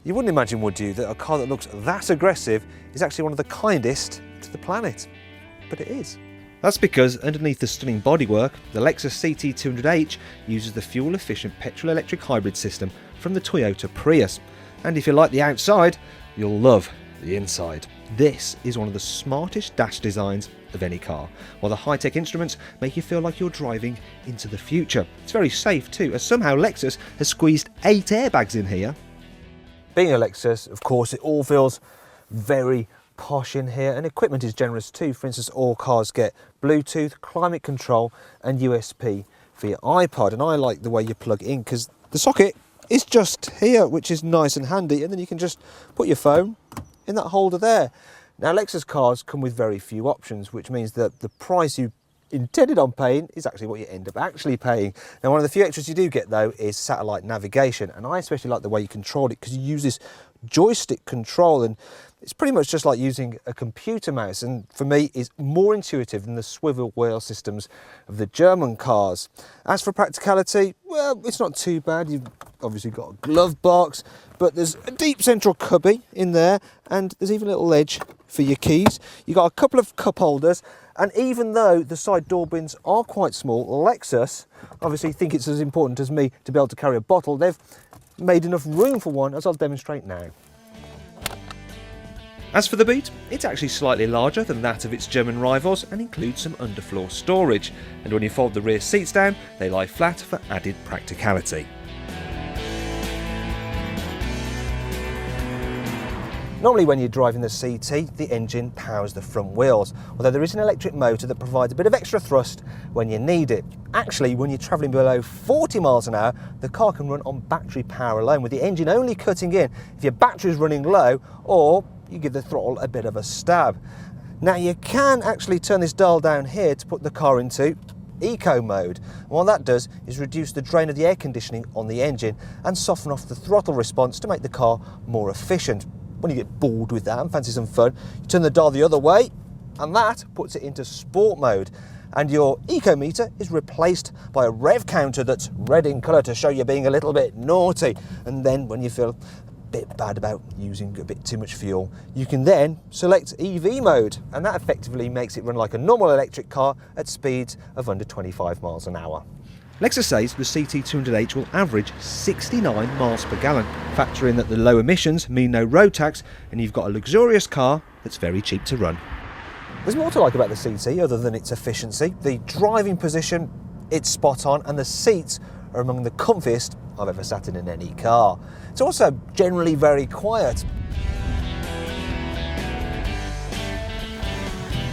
You wouldn't imagine, would you, that a car that looks that aggressive is actually one of the kindest to the planet? But it is. That's because underneath the stunning bodywork, the Lexus CT 200h uses the fuel-efficient petrol-electric hybrid system from the Toyota Prius. And if you like the outside, you'll love the inside. This is one of the smartest dash designs of any car, while the high-tech instruments make you feel like you're driving into the future. It's very safe too, as somehow Lexus has squeezed 8 airbags in here. Being a Lexus, of course, it all feels very posh in here, and equipment is generous too. For instance, all cars get Bluetooth, climate control and USB for your iPod, and I like the way you plug it in because the socket is just here, which is nice and handy, and then you can just put your phone in that holder there. Now, Lexus cars come with very few options, which means that the price you intended on paying is actually what you end up actually paying. Now, one of the few extras you do get though is satellite navigation, and I especially like the way you control it because you use this joystick control, and it's pretty much just like using a computer mouse, and for me is more intuitive than the swivel wheel systems of the German cars. As for practicality, well, it's not too bad. You've obviously got a glove box, but there's a deep central cubby in there, and there's even a little ledge for your keys. You've got a couple of cup holders, and even though the side door bins are quite small, Lexus obviously think it's as important as me to be able to carry a bottle. They've made enough room for one, as I'll demonstrate now. As for the boot, it's actually slightly larger than that of its German rivals and includes some underfloor storage. And when you fold the rear seats down, they lie flat for added practicality. Normally when you're driving the CT, the engine powers the front wheels, although there is an electric motor that provides a bit of extra thrust when you need it. Actually, when you're travelling below 40 miles an hour, the car can run on battery power alone, with the engine only cutting in if your battery is running low or you give the throttle a bit of a stab. Now, you can actually turn this dial down here to put the car into eco mode. And what that does is reduce the drain of the air conditioning on the engine and soften off the throttle response to make the car more efficient. When you get bored with that and fancy some fun, you turn the dial the other way, and that puts it into sport mode. And your eco meter is replaced by a rev counter that's red in colour to show you're being a little bit naughty. And then when you feel a bit bad about using a bit too much fuel, you can then select EV mode, and that effectively makes it run like a normal electric car at speeds of under 25 miles an hour. Lexus says the CT 200h will average 69 miles per gallon. Factor in that the low emissions mean no road tax, and you've got a luxurious car that's very cheap to run. There's more to like about the CT other than its efficiency. The driving position, it's spot on, and the seats are among the comfiest I've ever sat in any car. It's also generally very quiet.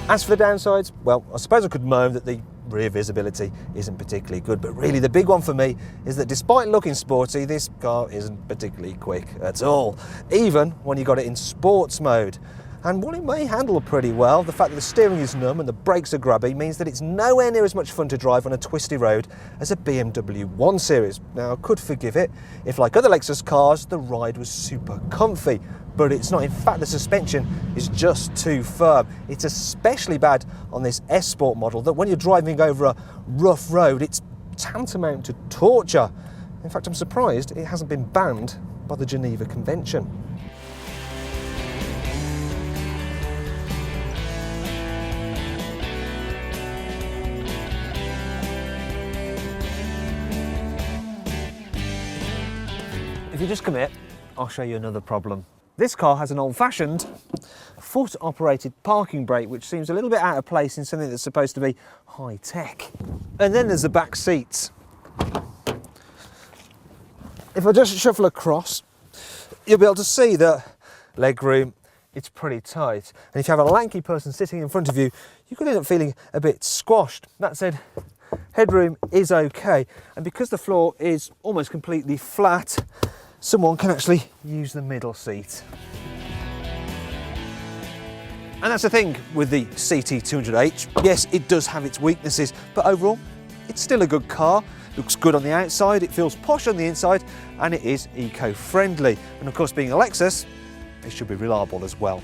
As for the downsides, well, I suppose I could moan that the rear visibility isn't particularly good, but really the big one for me is that despite looking sporty, this car isn't particularly quick at all, even when you got it in sports mode. And while it may handle pretty well, the fact that the steering is numb and the brakes are grubby means that it's nowhere near as much fun to drive on a twisty road as a BMW 1 Series. Now, I could forgive it if, like other Lexus cars, the ride was super comfy, but it's not. In fact, the suspension is just too firm. It's especially bad on this S Sport model that when you're driving over a rough road, it's tantamount to torture. In fact, I'm surprised it hasn't been banned by the Geneva Convention. If you just come here, I'll show you another problem. This car has an old-fashioned foot-operated parking brake, which seems a little bit out of place in something that's supposed to be high-tech. And then there's the back seats. If I just shuffle across, you'll be able to see that legroom, it's pretty tight. And if you have a lanky person sitting in front of you, you could end up feeling a bit squashed. That said, headroom is okay. And because the floor is almost completely flat, someone can actually use the middle seat. And that's the thing with the CT 200h. Yes, it does have its weaknesses, but overall, it's still a good car. Looks good on the outside, it feels posh on the inside, and it is eco-friendly. And of course, being a Lexus, it should be reliable as well.